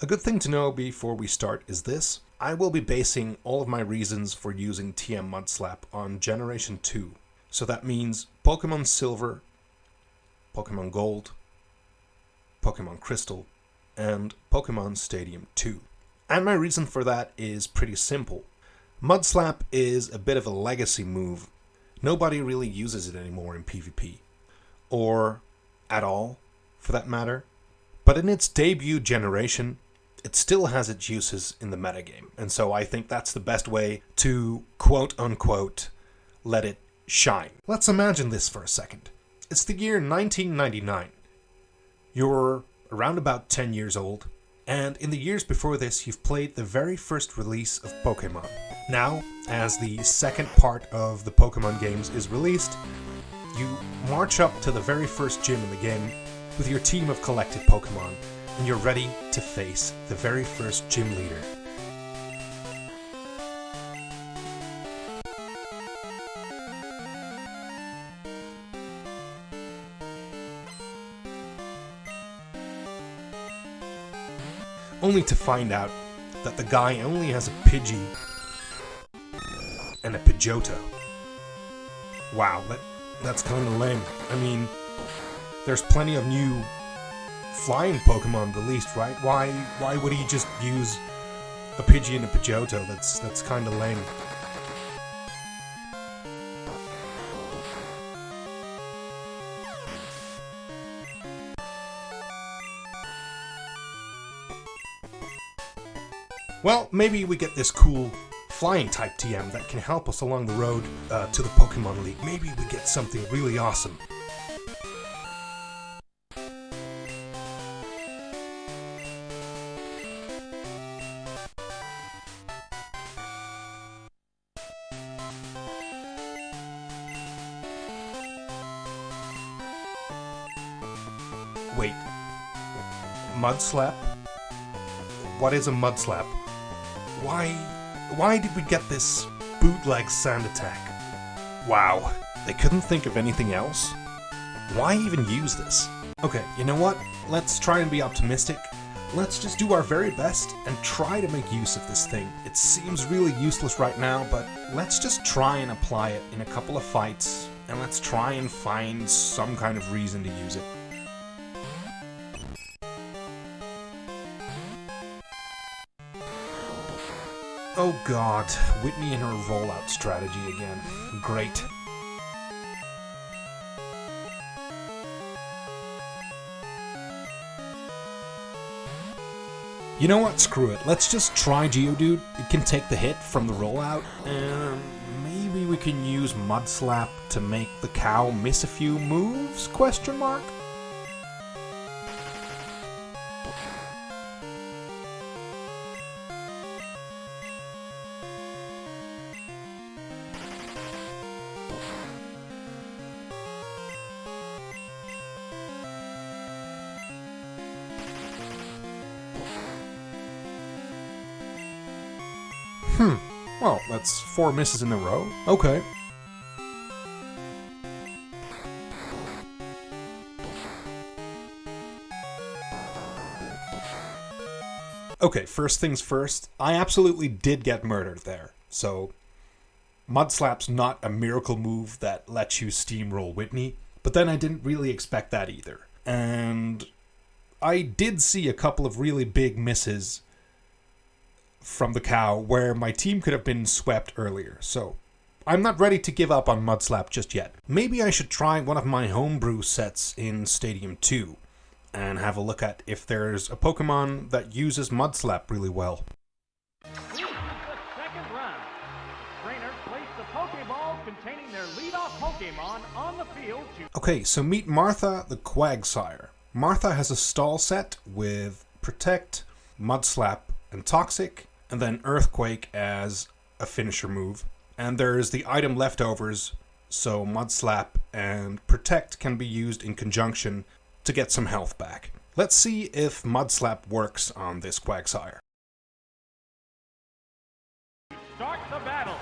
A good thing to know before we start is this. I will be basing all of my reasons for using TM Mudslap on Generation 2. So that means Pokemon Silver, Pokemon Gold, Pokemon Crystal, and Pokemon Stadium 2. And my reason for that is pretty simple. Mudslap is a bit of a legacy move. Nobody really uses it anymore in PvP. Or at all, for that matter. But in its debut generation, it still has its uses in the metagame. And so I think that's the best way to, quote-unquote, let it shine. Let's imagine this for a second. It's the year 1999. You're around about 10 years old, and in the years before this, you've played the very first release of Pokemon. Now, as the second part of the Pokemon games is released, you march up to the very first gym in the game with your team of collected Pokemon, and you're ready to face the very first gym leader. Only to find out that the guy only has a Pidgey and a Pidgeotto. Wow, that's kind of lame. I mean, there's plenty of new flying Pokemon released, right? Why would he just use a Pidgey and a Pidgeotto? That's kind of lame. Well, maybe we get this cool flying type TM that can help us along the road to the Pokemon League. Maybe we get something really awesome. Wait. Mudslap? What is a Mudslap? Why did we get this bootleg sand attack? Wow, they couldn't think of anything else? Why even use this? Okay, you know what? Let's try and be optimistic. Let's just do our very best and try to make use of this thing. It seems really useless right now, but let's just try and apply it in a couple of fights, and let's try and find some kind of reason to use it. Oh god, Whitney and her rollout strategy again. Great. You know what? Screw it. Let's just try Geodude. It can take the hit from the rollout, and maybe we can use Mudslap to make the cow miss a few moves? Question mark? Well, that's 4 misses in a row. Okay. Okay, first things first, I absolutely did get murdered there. So, Mudslap's not a miracle move that lets you steamroll Whitney, but then I didn't really expect that either. And I did see a couple of really big misses from the cow where my team could have been swept earlier, so I'm not ready to give up on Mudslap just yet. Maybe I should try one of my homebrew sets in Stadium 2 and have a look at if there's a Pokemon that uses Mudslap really well. This is the second round. Trainers place the Pokeballs containing their leadoff Pokemon on the field to... Okay, so meet Martha the Quagsire. Martha has a stall set with Protect, Mudslap, and Toxic, and then Earthquake as a finisher move. And there's the item leftovers, so Mudslap and Protect can be used in conjunction to get some health back. Let's see if Mudslap works on this Quagsire. Start the battle.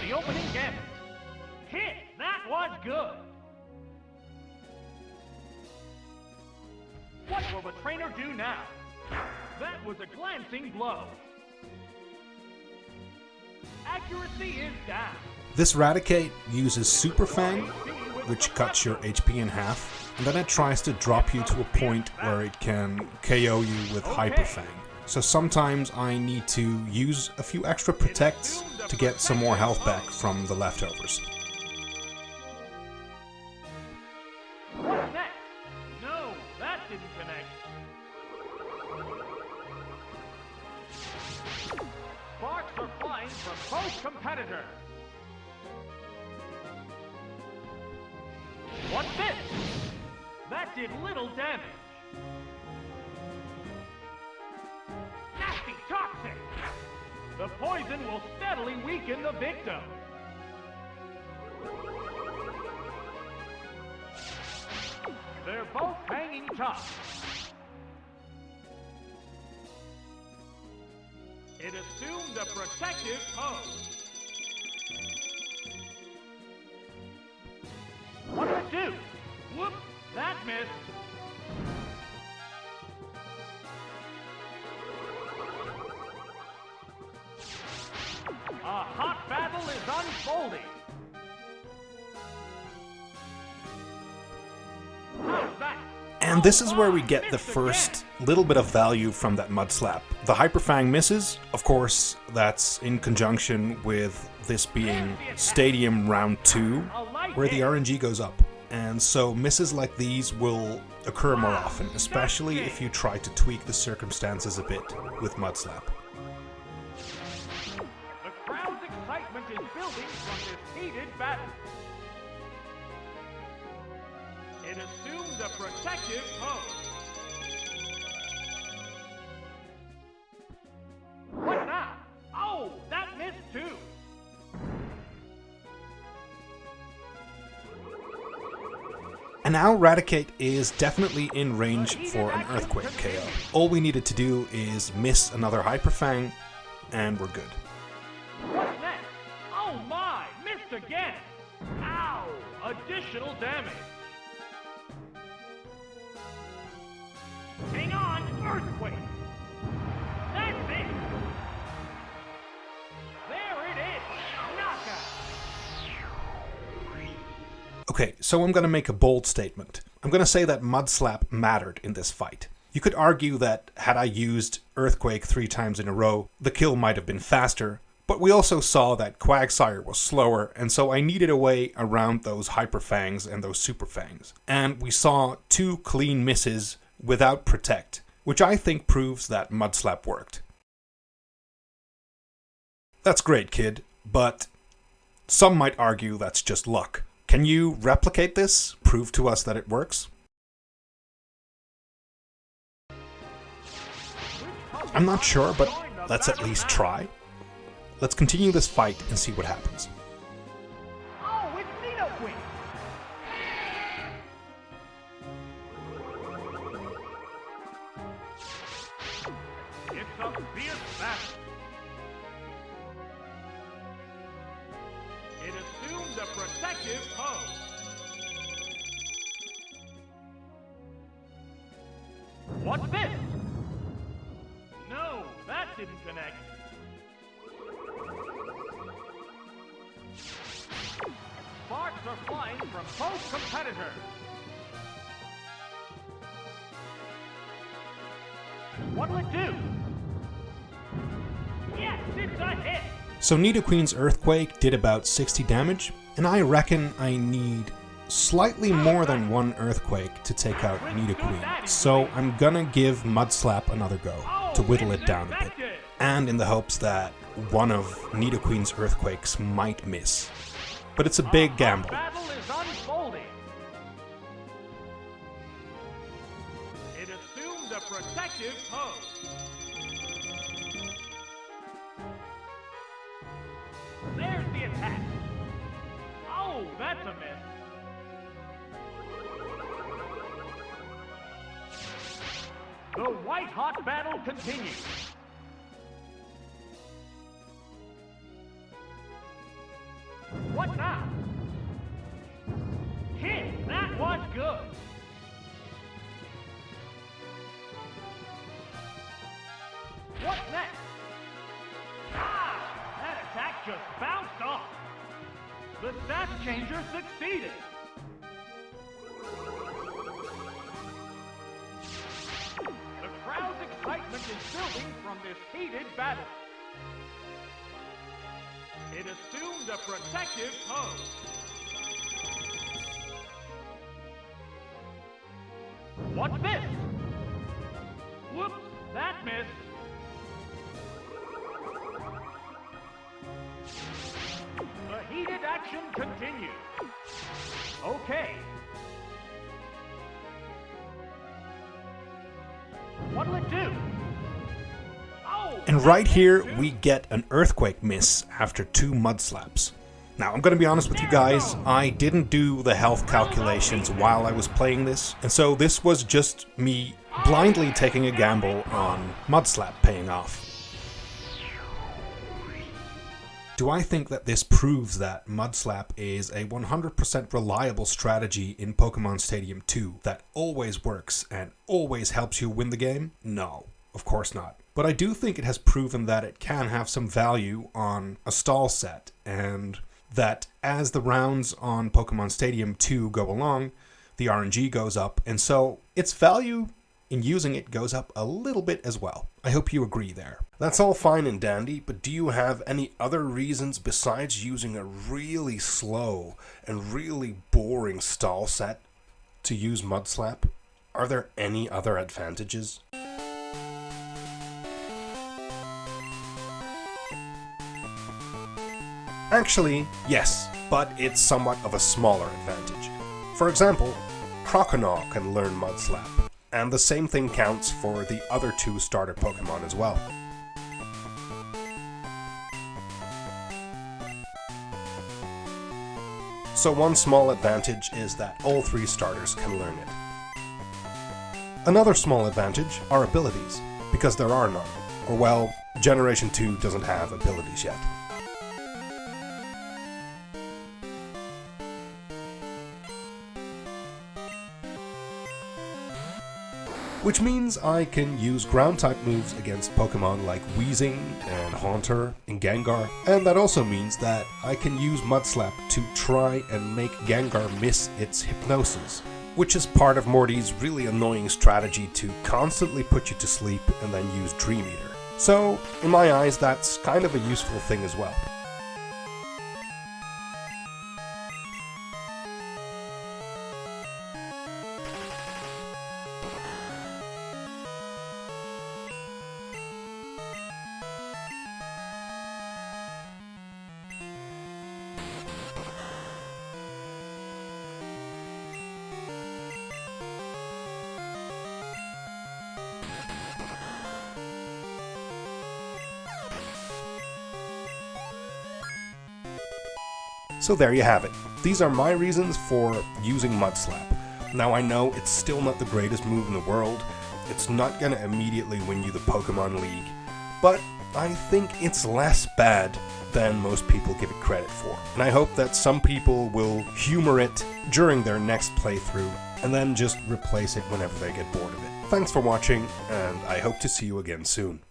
the opening gambit. Hit! That was good! What will the trainer do now? That was a glancing blow. Accuracy is down. This Raticate uses Super Fang, which cuts your HP in half, and then it tries to drop you to a point where it can KO you with Hyper Fang. So sometimes I need to use a few extra protects to get some more health back from the leftovers. What's next? No, that didn't connect. Sparks are flying from both competitors. What's this? That did little damage. Nasty toxic! The poison will steadily weaken the victim. They're both hanging tough. It assumed a protective pose. What'll it do? Whoop! That missed. A hot battle is unfolding. How's that? And this is where we get the first little bit of value from that Mud Slap. The Hyper Fang misses, of course, that's in conjunction with this being Stadium Round 2, where the RNG goes up. And so misses like these will occur more often, especially if you try to tweak the circumstances a bit with Mud Slap. The crowd's excitement is building from this heated battle. It assumed a protective pose. What now? Oh, that missed too. And now Raticate is definitely in range for an Earthquake KO. All we needed to do is miss another Hyper Fang, and we're good. What's next? Oh my, missed again. Ow, additional damage. Hang on, Earthquake. That's it. There it is, knockout. Okay, so I'm going to make a bold statement. I'm going to say that Mud Slap mattered in this fight. You could argue that had I used Earthquake 3 times in a row, the kill might have been faster, but we also saw that Quagsire was slower, and so I needed a way around those Hyper Fangs and those Super Fangs. And we saw 2 clean misses without Protect, which I think proves that Mud Slap worked. That's great, kid, but some might argue that's just luck. Can you replicate this? Prove to us that it works? I'm not sure, but let's at least try. Let's continue this fight and see what happens. Oh, it's Nidoqueen. It's a fierce battle. It assumed a protective pose. What's this? No, that didn't connect. Sparks are flying from both competitors. What'll it do? Yes, it's a hit! So Nidoqueen's Earthquake did about 60 damage, and I reckon I need slightly more than 1 Earthquake to take out Nidoqueen. So I'm gonna give Mud Slap another go to whittle it down a bit, and in the hopes that one of Nidoqueen's Earthquakes might miss. But it's a big gamble. Battle is unfolding. It assumed a protective pose. There's the attack. Oh, that's a miss. The white-hot battle continues. was good. What's next? Ah! That attack just bounced off. The stat changer succeeded. The crowd's excitement is building from this heated battle. It assumed a protective pose. What's this? Whoops, that missed. The heated action continues. Okay. What'll it do? Oh! And right here, we get an earthquake miss after 2 mud slaps. Now, I'm going to be honest with you guys, I didn't do the health calculations while I was playing this, and so this was just me blindly taking a gamble on mud slap paying off. Do I think that this proves that Mud Slap is a 100% reliable strategy in Pokemon Stadium 2 that always works and always helps you win the game? No, of course not. But I do think it has proven that it can have some value on a stall set, and that as the rounds on Pokemon Stadium 2 go along, the RNG goes up, and so its value in using it goes up a little bit as well. I hope you agree there. That's all fine and dandy, but do you have any other reasons besides using a really slow and really boring stall set to use Mud Slap? Are there any other advantages? Actually, yes, but it's somewhat of a smaller advantage. For example, Croconaw can learn Mud Slap, and the same thing counts for the other 2 starter Pokemon as well. So one small advantage is that all 3 starters can learn it. Another small advantage are abilities, because there are none. Or well, Generation 2 doesn't have abilities yet. Which means I can use ground-type moves against Pokemon like Weezing and Haunter and Gengar, and that also means that I can use Mud Slap to try and make Gengar miss its hypnosis, which is part of Morty's really annoying strategy to constantly put you to sleep and then use Dream Eater. So, in my eyes, that's kind of a useful thing as well. So there you have it. These are my reasons for using Mud Slap. Now I know it's still not the greatest move in the world, it's not gonna immediately win you the Pokemon League, but I think it's less bad than most people give it credit for. And I hope that some people will humor it during their next playthrough, and then just replace it whenever they get bored of it. Thanks for watching, and I hope to see you again soon.